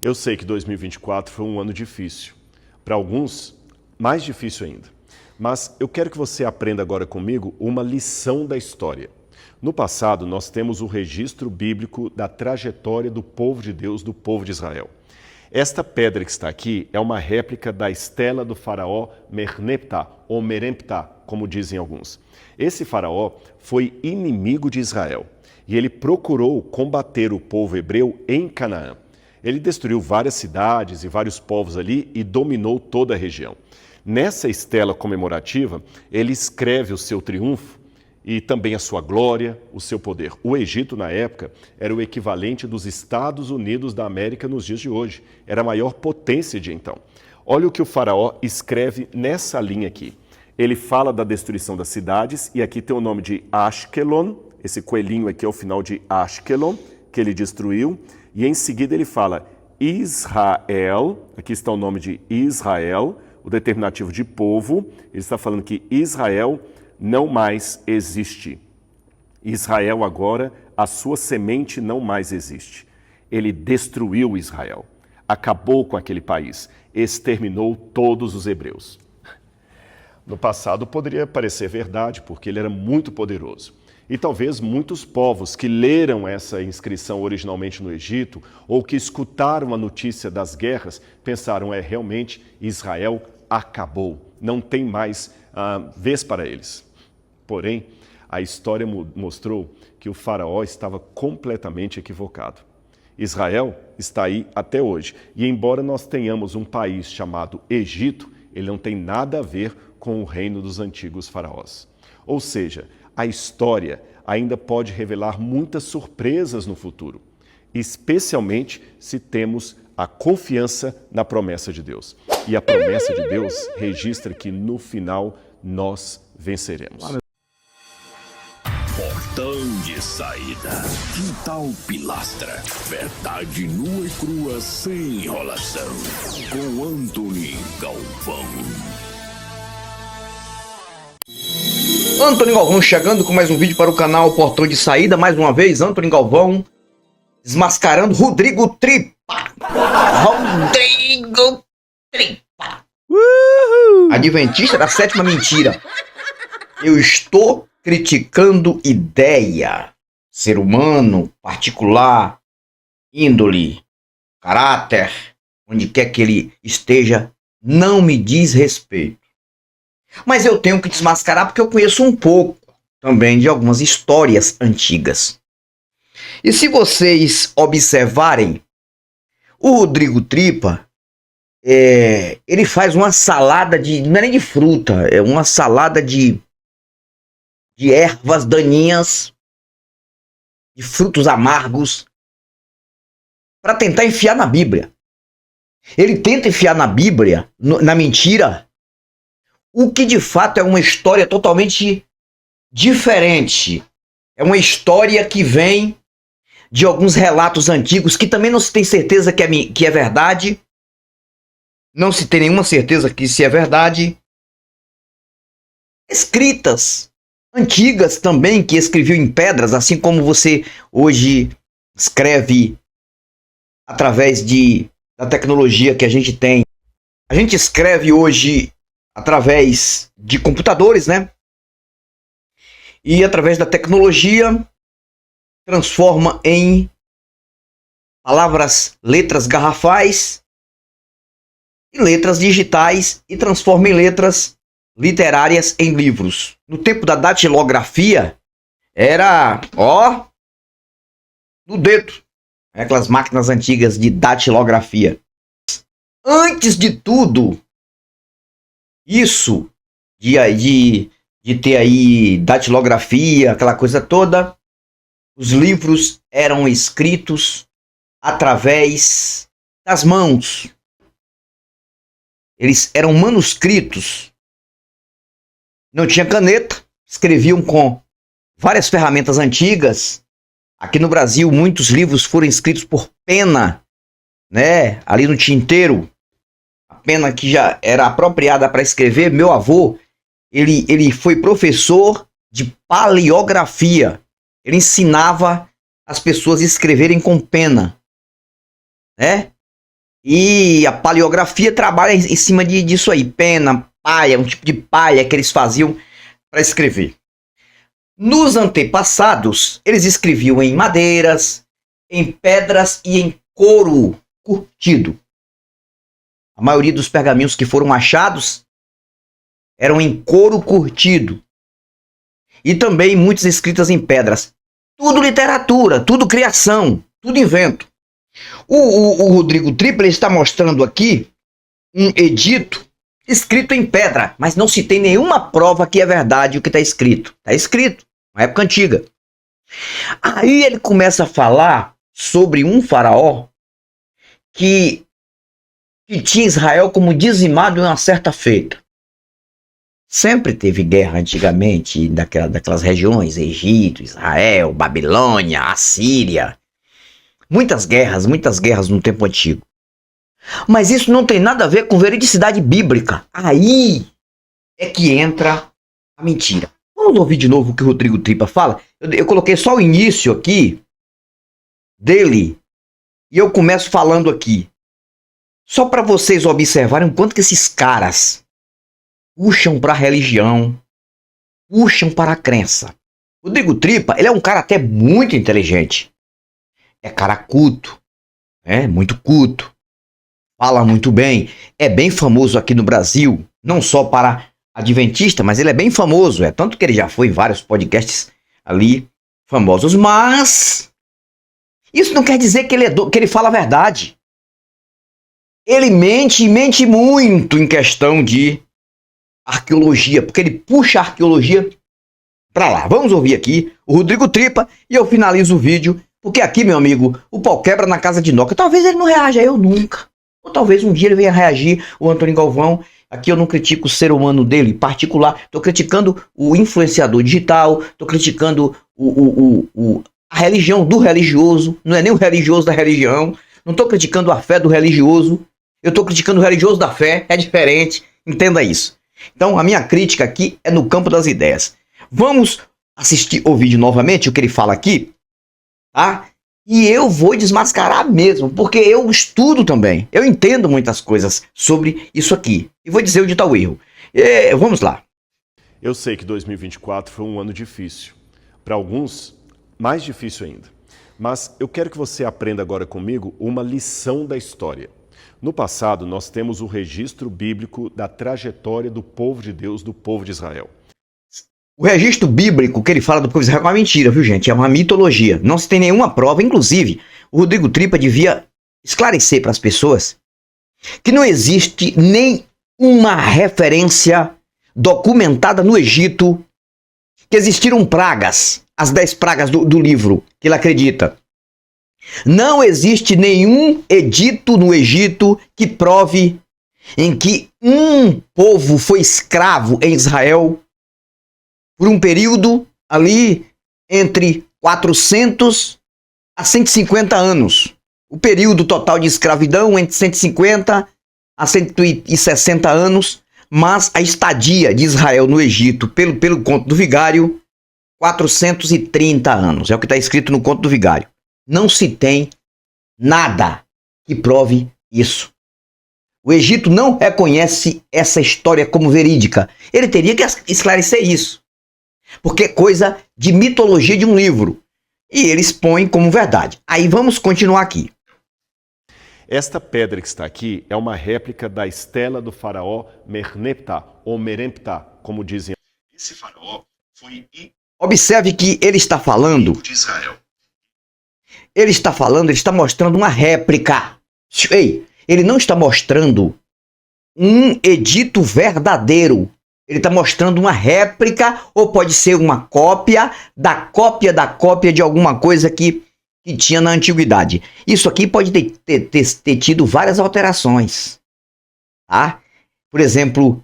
Eu sei que 2024 foi um ano difícil. Para alguns, mais difícil ainda. Mas eu quero que você aprenda agora comigo uma lição da história. No passado, nós temos o registro bíblico da trajetória do povo de Deus, do povo de Israel. Esta pedra que está aqui é uma réplica da estela do faraó Merneptah, ou Meremptah, como dizem alguns. Esse faraó foi inimigo de Israel e ele procurou combater o povo hebreu em Canaã. Ele destruiu várias cidades e vários povos ali e dominou toda a região. Nessa estela comemorativa, ele escreve o seu triunfo e também a sua glória, o seu poder. O Egito, na época, era o equivalente dos Estados Unidos da América nos dias de hoje. Era a maior potência de então. Olha o que o faraó escreve nessa linha aqui. Ele fala da destruição das cidades, e aqui tem o nome de Ashkelon, esse coelhinho aqui é o final de Ashkelon, que ele destruiu, e em seguida ele fala Israel, aqui está o nome de Israel, o determinativo de povo, ele está falando que Israel não mais existe. Israel agora, a sua semente não mais existe. Ele destruiu Israel, acabou com aquele país, exterminou todos os hebreus. No passado poderia parecer verdade, porque ele era muito poderoso. E talvez muitos povos que leram essa inscrição originalmente no Egito, ou que escutaram a notícia das guerras, pensaram, realmente Israel acabou, não tem mais vez para eles. Porém, a história mostrou que o faraó estava completamente equivocado. Israel está aí até hoje. E embora nós tenhamos um país chamado Egito, ele não tem nada a ver com o reino dos antigos faraós. Ou seja, a história ainda pode revelar muitas surpresas no futuro, especialmente se temos a confiança na promessa de Deus. E a promessa de Deus registra que no final nós venceremos. Portão de saída. Quintal Pilastra. Verdade nua e crua sem enrolação. Com Antony Galvão. Antony Galvão chegando com mais um vídeo para o canal Portão de Saída. Mais uma vez, Antony Galvão desmascarando Rodrigo Tripa. Rodrigo Tripa. Adventista da sétima mentira. Eu estou criticando ideia, ser humano, particular, índole, caráter, onde quer que ele esteja, não me diz respeito. Mas eu tenho que desmascarar porque eu conheço um pouco também de algumas histórias antigas. E se vocês observarem, o Rodrigo Tripa, ele faz uma salada de, não é nem de fruta, é uma salada de ervas daninhas, de frutos amargos, para tentar enfiar na Bíblia. Ele tenta enfiar na Bíblia, na mentira, o que de fato é uma história totalmente diferente. É uma história que vem de alguns relatos antigos, que também não se tem certeza que é verdade. Não se tem nenhuma certeza que se é verdade. Escritas antigas também, que escreviam em pedras, assim como você hoje escreve através da tecnologia que a gente tem. A gente escreve hoje através de computadores, né? E através da tecnologia transforma em palavras, letras garrafais e letras digitais e transforma em letras literárias em livros. No tempo da datilografia, era, no dedo. Aquelas máquinas antigas de datilografia. Antes de tudo, isso de ter aí datilografia, aquela coisa toda, os livros eram escritos através das mãos. Eles eram manuscritos. Não tinha caneta, escreviam com várias ferramentas antigas. Aqui no Brasil, muitos livros foram escritos por pena, né? Ali no tinteiro, a pena que já era apropriada para escrever. Meu avô, ele foi professor de paleografia. Ele ensinava as pessoas a escreverem com pena, né? E a paleografia trabalha em cima disso aí, pena, palha, um tipo de palha que eles faziam para escrever. Nos antepassados, eles escreviam em madeiras, em pedras e em couro curtido. A maioria dos pergaminhos que foram achados eram em couro curtido. E também muitas escritas em pedras. Tudo literatura, tudo criação, tudo invento. O Rodrigo Trippa está mostrando aqui um edito escrito em pedra, mas não se tem nenhuma prova que é verdade o que está escrito. Está escrito, na época antiga. Aí ele começa a falar sobre um faraó que tinha Israel como dizimado em uma certa feita. Sempre teve guerra antigamente daquelas regiões, Egito, Israel, Babilônia, Assíria. Muitas guerras no tempo antigo. Mas isso não tem nada a ver com veridicidade bíblica. Aí é que entra a mentira. Vamos ouvir de novo o que o Rodrigo Trippa fala? Eu coloquei só o início aqui dele e eu começo falando aqui. Só para vocês observarem o quanto que esses caras puxam para a religião, puxam para a crença. Rodrigo Trippa, ele é um cara até muito inteligente. É cara culto, muito culto, fala muito bem, é bem famoso aqui no Brasil, não só para adventista, mas ele é bem famoso, tanto que ele já foi em vários podcasts ali famosos, mas isso não quer dizer que ele fala a verdade. Ele mente muito em questão de arqueologia, porque ele puxa a arqueologia para lá. Vamos ouvir aqui o Rodrigo Trippa e eu finalizo o vídeo. Porque aqui, meu amigo, o pau quebra na casa de Noca. Talvez ele não reaja, eu nunca. Ou talvez um dia ele venha reagir, o Antônio Galvão. Aqui eu não critico o ser humano dele em particular. Estou criticando o influenciador digital. Estou criticando a religião do religioso. Não é nem o religioso da religião. Não estou criticando a fé do religioso. Eu estou criticando o religioso da fé. É diferente. Entenda isso. Então, a minha crítica aqui é no campo das ideias. Vamos assistir o vídeo novamente, o que ele fala aqui. Tá? E eu vou desmascarar mesmo, porque eu estudo também. Eu entendo muitas coisas sobre isso aqui. E vou dizer onde está o erro. Vamos lá. Eu sei que 2024 foi um ano difícil. Para alguns, mais difícil ainda. Mas eu quero que você aprenda agora comigo uma lição da história. No passado, nós temos o registro bíblico da trajetória do povo de Deus, do povo de Israel. O registro bíblico que ele fala do povo de Israel é uma mentira, viu, gente? É uma mitologia. Não se tem nenhuma prova. Inclusive, o Rodrigo Trippa devia esclarecer para as pessoas que não existe nem uma referência documentada no Egito que existiram pragas, as 10 pragas do livro que ele acredita. Não existe nenhum edito no Egito que prove em que um povo foi escravo em Israel por um período ali entre 400 a 150 anos. O período total de escravidão entre 150 a 160 anos, mas a estadia de Israel no Egito, pelo conto do vigário, 430 anos. É o que está escrito no conto do vigário. Não se tem nada que prove isso. O Egito não reconhece essa história como verídica. Ele teria que esclarecer isso. Porque é coisa de mitologia de um livro. E eles põem como verdade. Aí vamos continuar aqui. Esta pedra que está aqui é uma réplica da estela do faraó Merneptah, ou Meremptah, como dizem. Esse faraó foi... Observe que ele está falando... de Israel. Ele está mostrando uma réplica. Ei, ele não está mostrando um edito verdadeiro. Ele está mostrando uma réplica, ou pode ser uma cópia de alguma coisa que tinha na antiguidade. Isso aqui pode ter tido várias alterações. Tá? Por exemplo,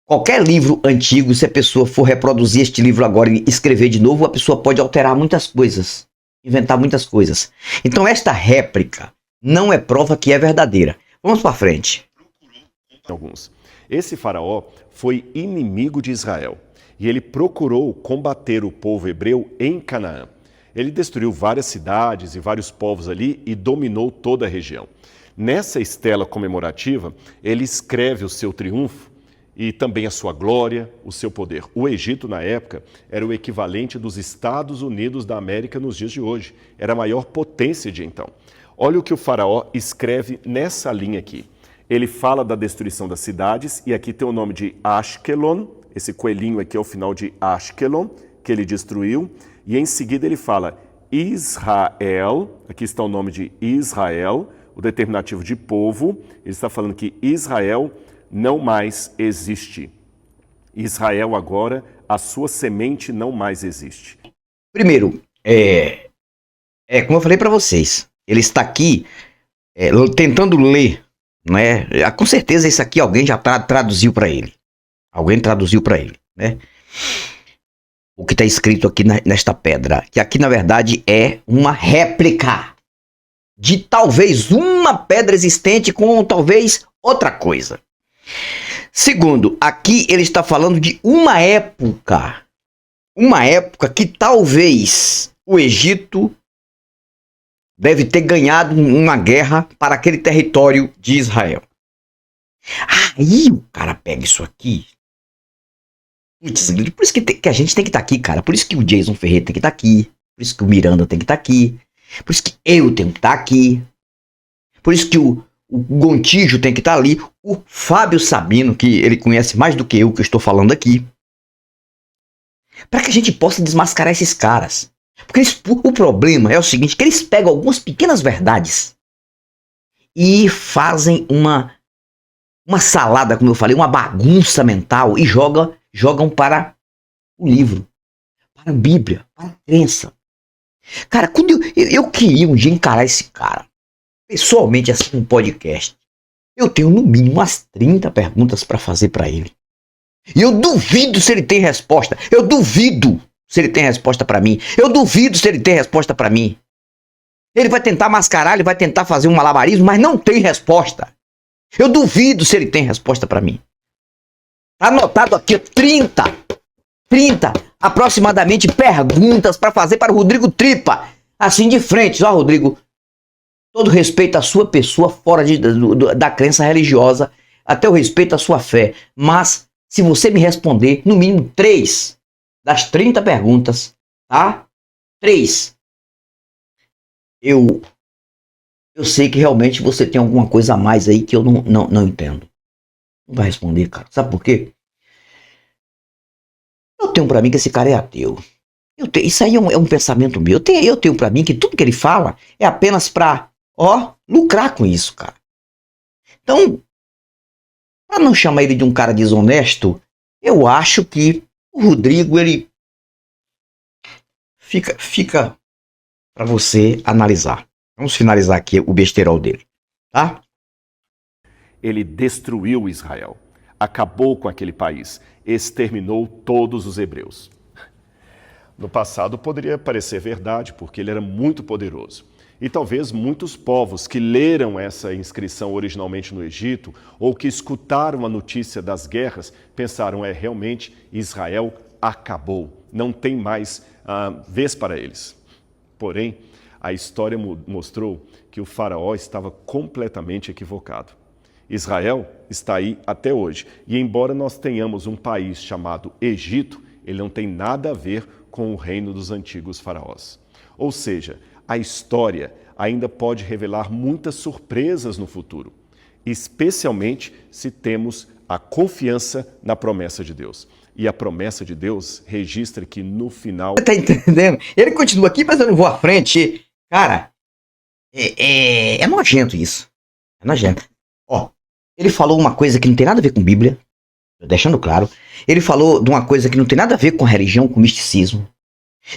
qualquer livro antigo, se a pessoa for reproduzir este livro agora e escrever de novo, a pessoa pode alterar muitas coisas, inventar muitas coisas. Então esta réplica não é prova que é verdadeira. Vamos para frente. Alguns. Esse faraó foi inimigo de Israel e ele procurou combater o povo hebreu em Canaã. Ele destruiu várias cidades e vários povos ali e dominou toda a região. Nessa estela comemorativa, ele escreve o seu triunfo e também a sua glória, o seu poder. O Egito, na época, era o equivalente dos Estados Unidos da América nos dias de hoje. Era a maior potência de então. Olha o que o faraó escreve nessa linha aqui. Ele fala da destruição das cidades, e aqui tem o nome de Ashkelon, esse coelhinho aqui é o final de Ashkelon, que ele destruiu, e em seguida ele fala Israel, aqui está o nome de Israel, o determinativo de povo, ele está falando que Israel não mais existe. Israel agora, a sua semente não mais existe. Primeiro, como eu falei para vocês, ele está aqui tentando ler, né? Com certeza isso aqui alguém já traduziu para ele. Alguém traduziu para ele, né? O que está escrito aqui nesta pedra, que aqui na verdade é uma réplica de talvez uma pedra existente com talvez outra coisa. Segundo, aqui ele está falando de uma época que talvez o Egito deve ter ganhado uma guerra para aquele território de Israel. Aí o cara pega isso aqui. Por isso que a gente tem que estar aqui, cara. Por isso que o Jason Ferreira tem que estar aqui. Por isso que o Miranda tem que estar aqui. Por isso que eu tenho que estar aqui. Por isso que o Gontijo tem que estar ali. O Fábio Sabino, que ele conhece mais do que eu estou falando aqui. Para que a gente possa desmascarar esses caras. Porque o problema é o seguinte, que eles pegam algumas pequenas verdades e fazem uma salada, como eu falei, uma bagunça mental e jogam para o livro, para a Bíblia, para a crença. Cara, quando eu queria um dia encarar esse cara, pessoalmente, assim, um podcast, eu tenho no mínimo umas 30 perguntas para fazer para ele. E eu duvido se ele tem resposta. Eu duvido se ele tem resposta para mim. Eu duvido se ele tem resposta para mim. Ele vai tentar mascarar, ele vai tentar fazer um malabarismo, mas não tem resposta. Eu duvido se ele tem resposta para mim. Tá anotado aqui 30 aproximadamente perguntas para fazer para o Rodrigo Tripa. Assim de frente, ó, Rodrigo. Todo respeito à sua pessoa fora da crença religiosa, até o respeito à sua fé. Mas se você me responder, no mínimo 3 das 30 perguntas, tá? 3. Eu sei que realmente você tem alguma coisa a mais aí que eu não entendo. Não vai responder, cara. Sabe por quê? Eu tenho pra mim que esse cara é ateu. Isso aí é um pensamento meu. Eu tenho pra mim que tudo que ele fala é apenas pra, lucrar com isso, cara. Então, pra não chamar ele de um cara desonesto, eu acho que o Rodrigo, ele fica pra você analisar. Vamos finalizar aqui o besterol dele, tá? Ele destruiu Israel, acabou com aquele país, exterminou todos os hebreus. No passado poderia parecer verdade, porque ele era muito poderoso. E talvez muitos povos que leram essa inscrição originalmente no Egito, ou que escutaram a notícia das guerras, pensaram, realmente Israel acabou, não tem mais vez para eles. Porém, a história mostrou que o faraó estava completamente equivocado. Israel está aí até hoje. E embora nós tenhamos um país chamado Egito, ele não tem nada a ver com o reino dos antigos faraós. Ou seja, a história ainda pode revelar muitas surpresas no futuro, especialmente se temos a confiança na promessa de Deus. E a promessa de Deus registra que no final... Você tá entendendo? Ele continua aqui, mas eu não vou à frente. Cara, é nojento isso. É nojento. Ele falou uma coisa que não tem nada a ver com Bíblia, deixando claro. Ele falou de uma coisa que não tem nada a ver com religião, com misticismo.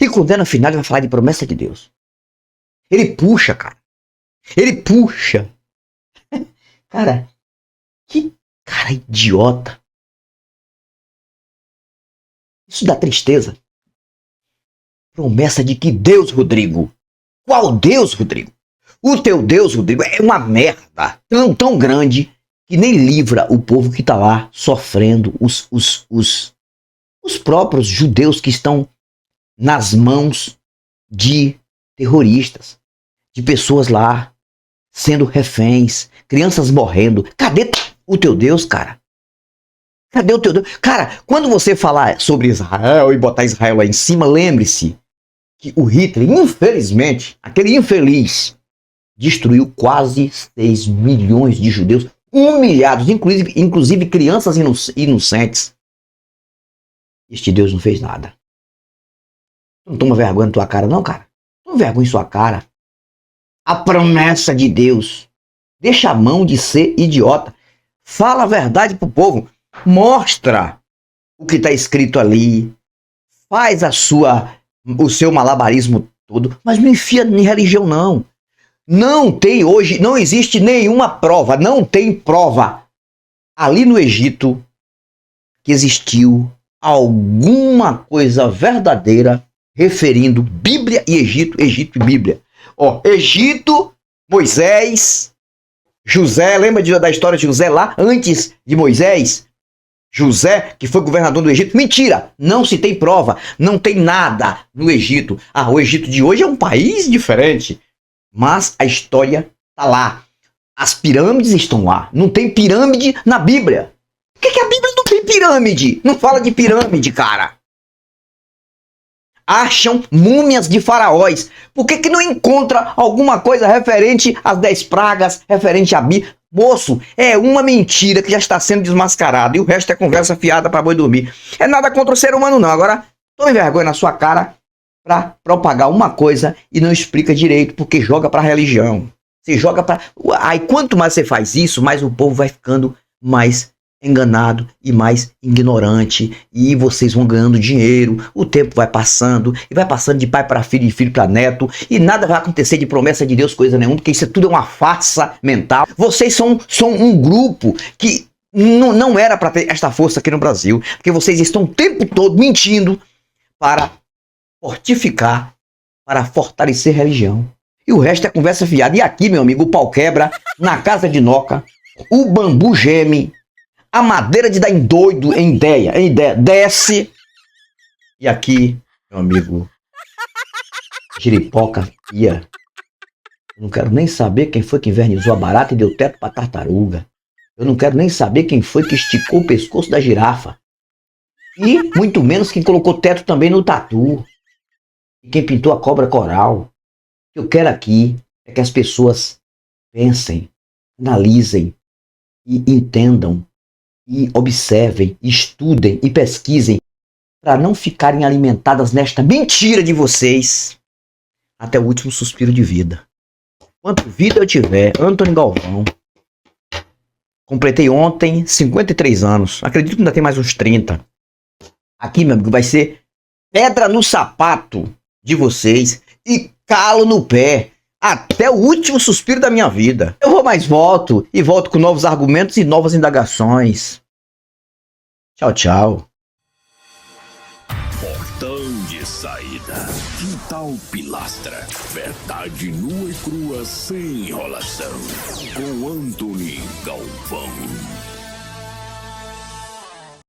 E quando é no final, ele vai falar de promessa de Deus. Ele puxa, cara. Ele puxa. Cara, que cara idiota. Isso dá tristeza. Promessa de que Deus, Rodrigo? Qual Deus, Rodrigo? O teu Deus, Rodrigo, é uma merda tão grande que nem livra o povo que está lá sofrendo, os próprios judeus que estão nas mãos de terroristas, de pessoas lá sendo reféns, crianças morrendo. Cadê o teu Deus, cara? Cadê o teu Deus? Cara, quando você falar sobre Israel e botar Israel lá em cima, lembre-se que o Hitler, infelizmente, aquele infeliz, destruiu quase 6 milhões de judeus, humilhados, inclusive crianças inocentes. Este Deus não fez nada. Tu não toma vergonha na tua cara, não, cara? Toma vergonha em sua cara. A promessa de Deus. Deixa a mão de ser idiota. Fala a verdade pro povo. Mostra o que está escrito ali. Faz o seu malabarismo todo. Mas não enfia em religião, não. Não tem hoje, não existe nenhuma prova, não tem prova ali no Egito que existiu alguma coisa verdadeira referindo Bíblia e Egito, Egito e Bíblia. Ó, Egito, Moisés, José, lembra da história de José lá antes de Moisés? José, que foi governador do Egito. Mentira, não se tem prova, não tem nada no Egito. Ah, o Egito de hoje é um país diferente. Mas a história está lá. As pirâmides estão lá. Não tem pirâmide na Bíblia. Por que a Bíblia não tem pirâmide? Não fala de pirâmide, cara. Acham múmias de faraós. Por que não encontra alguma coisa referente às 10 pragas, referente à Bíblia? Moço, é uma mentira que já está sendo desmascarada. E o resto é conversa fiada para boi dormir. É nada contra o ser humano, não. Agora, tome vergonha na sua cara para propagar uma coisa e não explica direito, porque joga para a religião. Você joga para... Aí quanto mais você faz isso, mais o povo vai ficando mais enganado e mais ignorante, e vocês vão ganhando dinheiro, o tempo vai passando, e vai passando de pai para filho, de filho para neto, e nada vai acontecer de promessa de Deus, coisa nenhuma, porque isso tudo é uma farsa mental. Vocês são um grupo que não era para ter esta força aqui no Brasil, porque vocês estão o tempo todo mentindo para fortificar, para fortalecer a religião. E o resto é conversa fiada. E aqui, meu amigo, o pau quebra, na casa de Noca, o bambu geme, a madeira de dar em doido, em ideia, desce. E aqui, meu amigo, giripoca fia. Eu não quero nem saber quem foi que invernizou a barata e deu teto pra tartaruga. Eu não quero nem saber quem foi que esticou o pescoço da girafa. E muito menos quem colocou teto também no tatu. E quem pintou a cobra coral. O que eu quero aqui é que as pessoas pensem, analisem e entendam e observem, estudem e pesquisem para não ficarem alimentadas nesta mentira de vocês até o último suspiro de vida. Quanto vida eu tiver, Antônio Galvão. Completei ontem 53 anos. Acredito que ainda tem mais uns 30. Aqui, meu amigo, vai ser pedra no sapato de vocês e calo no pé até o último suspiro da minha vida. Eu vou mais volto e volto com novos argumentos e novas indagações. Tchau, tchau. Portão de saída. Quintal Pilastra. Verdade nua e crua sem enrolação. Com Antony Galvão.